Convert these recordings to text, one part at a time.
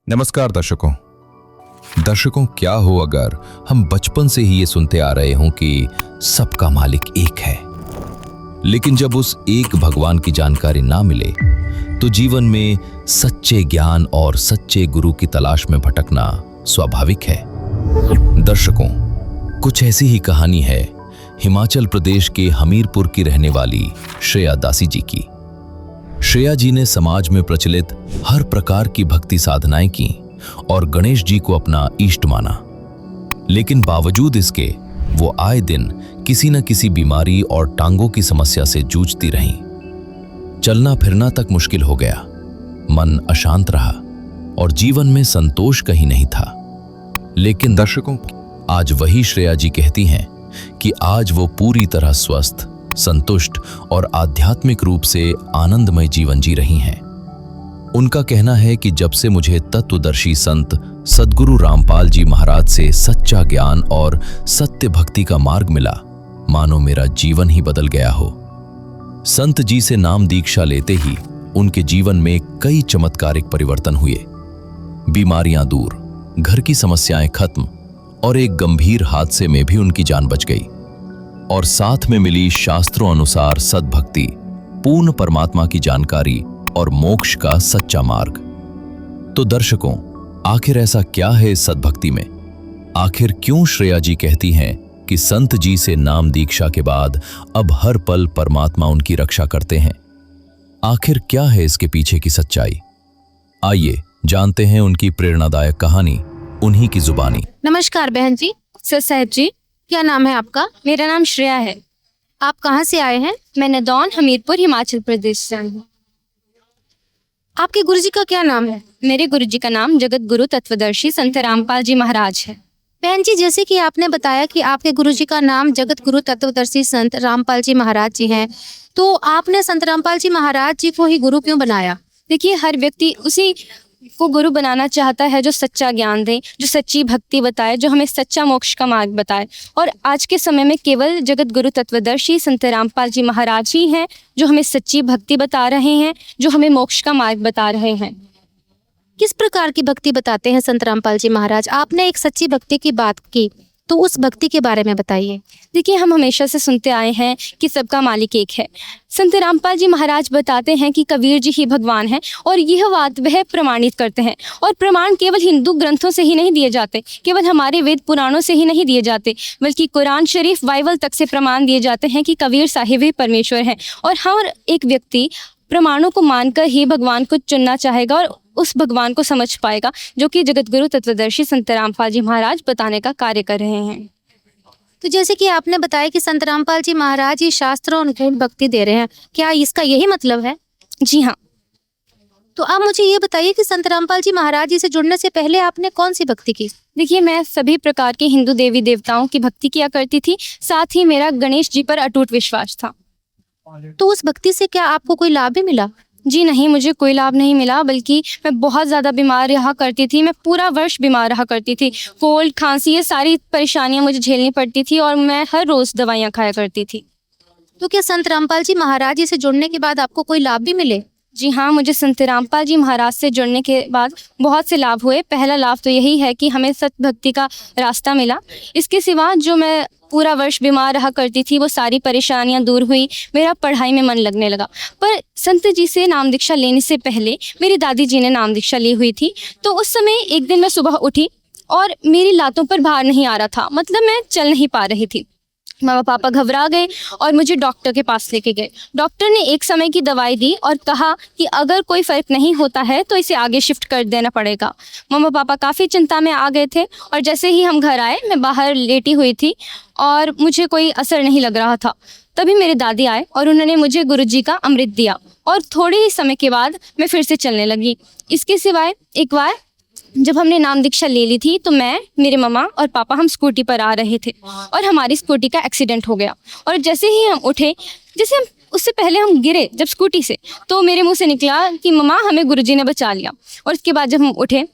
नमस्कार दर्शकों, क्या हो अगर हम बचपन से ही ये सुनते आ रहे हों कि सबका मालिक एक है, लेकिन जब उस एक भगवान की जानकारी ना मिले तो जीवन में सच्चे ज्ञान और सच्चे गुरु की तलाश में भटकना स्वाभाविक है। दर्शकों, कुछ ऐसी ही कहानी है हिमाचल प्रदेश के हमीरपुर की रहने वाली श्रेया दासी जी की। श्रेया जी ने समाज में प्रचलित हर प्रकार की भक्ति साधनाएं की और गणेश जी को अपना इष्ट माना, लेकिन बावजूद इसके वो आए दिन किसी न किसी बीमारी और टांगों की समस्या से जूझती रहीं। चलना फिरना तक मुश्किल हो गया, मन अशांत रहा और जीवन में संतोष कहीं नहीं था। लेकिन दर्शकों, आज वही श्रेया जी कहती हैं कि आज वो पूरी तरह स्वस्थ, संतुष्ट और आध्यात्मिक रूप से आनंदमय जीवन जी रही हैं। उनका कहना है कि जब से मुझे तत्वदर्शी संत सद्गुरु रामपाल जी महाराज से सच्चा ज्ञान और सत्य भक्ति का मार्ग मिला, मानो मेरा जीवन ही बदल गया हो। संत जी से नाम दीक्षा लेते ही उनके जीवन में कई चमत्कारिक परिवर्तन हुए। बीमारियां दूर, घर की समस्याएं खत्म और एक गंभीर हादसे में भी उनकी जान बच गई। और साथ में मिली शास्त्रों अनुसार सद्भक्ति, पूर्ण परमात्मा की जानकारी और मोक्ष का सच्चा मार्ग। तो दर्शकों, आखिर ऐसा क्या है इस सद्भक्ति में? आखिर क्यों श्रेया जी कहती हैं कि संत जी से नाम दीक्षा के बाद अब हर पल परमात्मा उनकी रक्षा करते हैं? आखिर क्या है इसके पीछे की सच्चाई? आइए जानते हैं उनकी प्रेरणादायक कहानी उन्हीं की जुबानी। नमस्कार बहन जी, सर साहब जी, क्या नाम है आपका? मेरा नाम श्रेया है। आप कहाँ से आए हैं? मैं नदौन, हमीरपुर, हिमाचल प्रदेश से आई हूँ। आपके गुरुजी का क्या नाम है? मेरे गुरुजी का नाम जगत गुरु तत्वदर्शी संत रामपाल जी महाराज है। बहन जी, जैसे कि आपने बताया कि आपके गुरुजी का नाम जगत गुरु तत्वदर्शी संत रामपाल जी महाराज जी हैं, तो आपने संत रामपाल जी महाराज जी को ही गुरु क्यों बनाया? देखिए, हर व्यक्ति उसी को गुरु बनाना चाहता है जो सच्चा ज्ञान दे, जो सच्ची भक्ति बताए, जो हमें सच्चा मोक्ष का मार्ग बताए। और आज के समय में केवल जगत गुरु तत्वदर्शी संत रामपाल जी महाराज ही हैं जो हमें सच्ची भक्ति बता रहे हैं, जो हमें मोक्ष का मार्ग बता रहे हैं। किस प्रकार की भक्ति बताते हैं संत रामपाल जी महाराज? आपने एक सच्ची भक्ति की बात की, तो उस भक्ति के बारे में बताइए। देखिए, हम हमेशा से सुनते आए हैं कि सबका मालिक एक है। संत रामपाल जी महाराज बताते हैं कि कबीर जी ही भगवान हैं और यह बात वह प्रमाणित करते हैं। और प्रमाण केवल हिंदू ग्रंथों से ही नहीं दिए जाते, केवल हमारे वेद पुराणों से ही नहीं दिए जाते, बल्कि कुरान शरीफ, बाइबल तक से प्रमाण दिए जाते हैं कि कबीर साहिब ही परमेश्वर हैं। और हर एक व्यक्ति प्रमाणों को मानकर ही भगवान को चुनना चाहेगा और उस भगवान को समझ पाएगा, जो कि जगत गुरु तत्वदर्शी संत रामपाल जी महाराज बताने का कार्य कर रहे हैं। तो जैसे कि आपने बताया कि संत रामपाल जी महाराज ही शास्त्रों अनुकूल भक्ति दे रहे हैं, क्या इसका यही मतलब है? जी हाँ। तो आप मुझे ये बताइए कि संत रामपाल जी महाराज जी से जुड़ने से पहले आपने कौन सी भक्ति की? देखिए, मैं सभी प्रकार के हिंदू देवी देवताओं की भक्ति किया करती थी, साथ ही मेरा गणेश जी पर अटूट विश्वास था। तो उस भक्ति से क्या आपको कोई लाभ भी मिला? जी नहीं, मुझे कोई लाभ नहीं मिला, बल्कि मैं बहुत ज़्यादा बीमार रहा करती थी। मैं पूरा वर्ष बीमार रहा करती थी। कोल्ड, खांसी, ये सारी परेशानियां मुझे झेलनी पड़ती थी और मैं हर रोज़ दवाइयां खाया करती थी। तो क्या संत रामपाल जी महाराज जी से जुड़ने के बाद आपको कोई लाभ भी मिले? जी हाँ, मुझे संत रामपाल जी महाराज से जुड़ने के बाद बहुत से लाभ हुए। पहला लाभ तो यही है कि हमें सत्य भक्ति का रास्ता मिला। इसके सिवा जो मैं पूरा वर्ष बीमार रहा करती थी, वो सारी परेशानियां दूर हुई। मेरा पढ़ाई में मन लगने लगा। पर संत जी से नाम दीक्षा लेने से पहले मेरी दादी जी ने नाम दीक्षा ली हुई थी। तो उस समय एक दिन मैं सुबह उठी और मेरी लातों पर भार नहीं आ रहा था, मतलब मैं चल नहीं पा रही थी। मामा पापा घबरा गए और मुझे डॉक्टर के पास लेके गए। डॉक्टर ने एक समय की दवाई दी और कहा कि अगर कोई फ़र्क नहीं होता है तो इसे आगे शिफ्ट कर देना पड़ेगा। मामा पापा काफ़ी चिंता में आ गए थे और जैसे ही हम घर आए, मैं बाहर लेटी हुई थी और मुझे कोई असर नहीं लग रहा था। तभी मेरे दादी आए और उन्होंने मुझे गुरुजी का अमृत दिया और थोड़े ही समय के बाद मैं फिर से चलने लगी। इसके सिवाय एक बार जब हमने नाम दीक्षा ले ली थी, तो मैं, मेरे मम्मा और पापा हम स्कूटी पर आ रहे थे और हमारी स्कूटी का एक्सीडेंट हो गया। और जैसे ही हम उठे, जैसे हम उससे पहले हम गिरे जब स्कूटी से, तो मेरे मुंह से निकला कि मम्मा, हमें गुरुजी ने बचा लिया। और इसके बाद जब हम उठे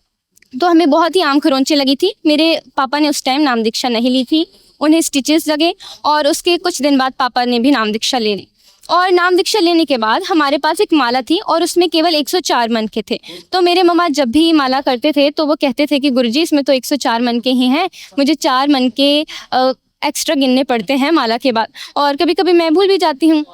तो हमें बहुत ही आम खरोंचें लगी थी। मेरे पापा ने उस टाइम नाम दीक्षा नहीं ली थी, उन्हें स्टिचेस लगे और उसके कुछ दिन बाद पापा ने भी नाम दीक्षा ले ली। और नाम दीक्षा लेने के बाद हमारे पास एक माला थी और उसमें केवल 104 मन के थे। तो मेरे मम्मा जब भी माला करते थे तो वो कहते थे कि गुरुजी इसमें तो 104 मन के ही हैं, मुझे 4 मन के एक्स्ट्रा गिनने पड़ते हैं माला के बाद, और कभी कभी मैं भूल भी जाती हूँ।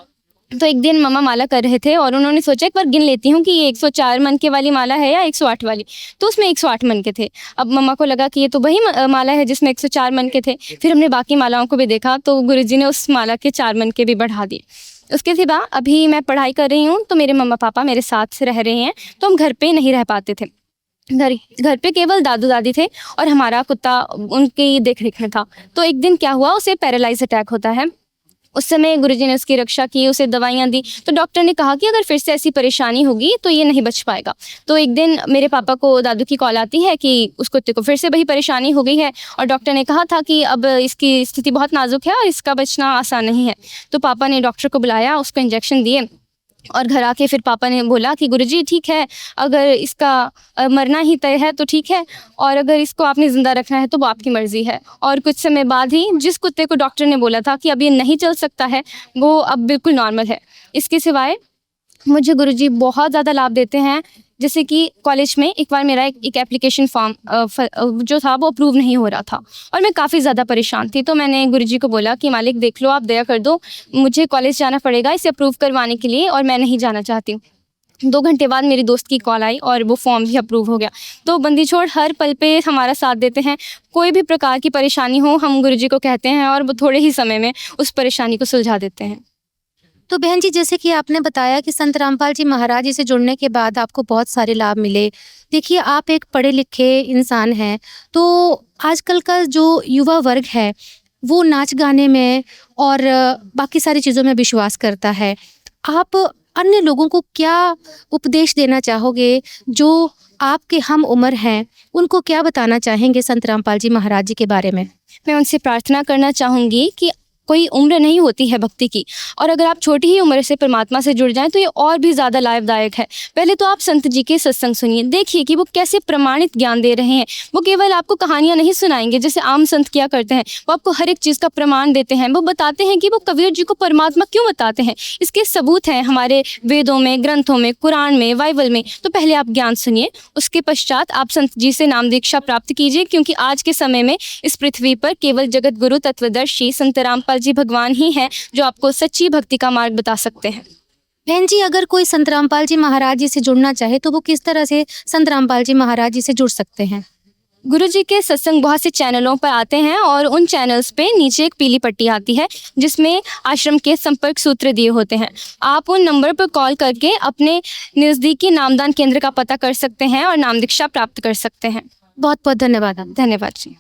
तो एक दिन मम्मा माला कर रहे थे और उन्होंने सोचा एक बार गिन लेती हूँ कि ये 104 मन के वाली माला है या 108 वाली। तो उसमें 108 मन के थे। अब मम्मा को लगा कि ये तो वही माला है जिसमें 104 मन के थे। फिर हमने बाकी मालाओं को भी देखा तो गुरुजी ने उस माला के 4 मन के भी बढ़ा दिए। उसके सिवा अभी मैं पढ़ाई कर रही हूँ तो मेरे मम्मा पापा मेरे साथ रह रहे हैं, तो हम घर पे नहीं रह पाते थे। घर पे केवल दादू दादी थे और हमारा कुत्ता उनकी देख रेख में था। तो एक दिन क्या हुआ, उसे पैरालाइज अटैक होता है। उस समय गुरुजी ने उसकी रक्षा की, उसे दवाइयाँ दी। तो डॉक्टर ने कहा कि अगर फिर से ऐसी परेशानी होगी तो ये नहीं बच पाएगा। तो एक दिन मेरे पापा को दादू की कॉल आती है कि उस कुत्ते को फिर से वही परेशानी हो गई है और डॉक्टर ने कहा था कि अब इसकी स्थिति बहुत नाजुक है और इसका बचना आसान नहीं है। तो पापा ने डॉक्टर को बुलाया, उसको इंजेक्शन दिए और घर आके फिर पापा ने बोला कि गुरुजी ठीक है, अगर इसका मरना ही तय है तो ठीक है, और अगर इसको आपने ज़िंदा रखना है तो वो आपकी मर्ज़ी है। और कुछ समय बाद ही जिस कुत्ते को डॉक्टर ने बोला था कि अब ये नहीं चल सकता है, वो अब बिल्कुल नॉर्मल है। इसके सिवाय मुझे गुरुजी बहुत ज़्यादा लाभ देते हैं। जैसे कि कॉलेज में एक बार मेरा एक एप्लीकेशन फॉर्म जो था वो अप्रूव नहीं हो रहा था और मैं काफ़ी ज़्यादा परेशान थी। तो मैंने गुरुजी को बोला कि मालिक देख लो, आप दया कर दो, मुझे कॉलेज जाना पड़ेगा इसे अप्रूव करवाने के लिए और मैं नहीं जाना चाहती हूँ। 2 घंटे बाद मेरी दोस्त की कॉल आई और वो फॉर्म भी अप्रूव हो गया। तो बंदी छोड़ हर पल पे हमारा साथ देते हैं। कोई भी प्रकार की परेशानी हो हम गुरुजी को कहते हैं और वो थोड़े ही समय में उस परेशानी को सुलझा देते हैं। तो बहन जी, जैसे कि आपने बताया कि संत रामपाल जी महाराज जी से जुड़ने के बाद आपको बहुत सारे लाभ मिले। देखिए, आप एक पढ़े लिखे इंसान हैं, तो आजकल का जो युवा वर्ग है वो नाच गाने में और बाकी सारी चीज़ों में विश्वास करता है। आप अन्य लोगों को क्या उपदेश देना चाहोगे जो आपके हम उम्र हैं, उनको क्या बताना चाहेंगे संत रामपाल जी महाराज जी के बारे में? मैं उनसे प्रार्थना करना चाहूँगी कि कोई उम्र नहीं होती है भक्ति की, और अगर आप छोटी ही उम्र से परमात्मा से जुड़ जाएं तो ये और भी ज़्यादा लाभदायक है। पहले तो आप संत जी के सत्संग सुनिए, देखिए कि वो कैसे प्रमाणित ज्ञान दे रहे हैं। वो केवल आपको कहानियाँ नहीं सुनाएंगे जैसे आम संत किया करते हैं, वो आपको हर एक चीज़ का प्रमाण देते हैं। वो बताते हैं कि वो कबीर जी को परमात्मा क्यों बताते हैं, इसके सबूत हैं हमारे वेदों में, ग्रंथों में, कुरान में, बाइबल में। तो पहले आप ज्ञान सुनिए, उसके पश्चात आप संत जी से नाम दीक्षा प्राप्त कीजिए, क्योंकि आज के समय में इस पृथ्वी पर केवल जगत गुरु तत्वदर्शी संत रामपाल जी भगवान ही हैं जो आपको सच्ची भक्ति का मार्ग बता सकते हैं। बहन जी, अगर कोई संत रामपाल जी महाराज जी से जुड़ना चाहे तो वो किस तरह से संत रामपाल जी महाराज जी से जुड़ सकते हैं? गुरुजी के सत्संग बहुत से चैनलों पर आते हैं और उन चैनल्स पे नीचे एक पीली पट्टी आती है जिसमें आश्रम के संपर्क सूत्र दिए होते हैं। आप उन नंबर पर कॉल करके अपने नज़दीकी नामदान केंद्र का पता कर सकते हैं और नाम दीक्षा प्राप्त कर सकते हैं। बहुत बहुत धन्यवाद। धन्यवाद जी।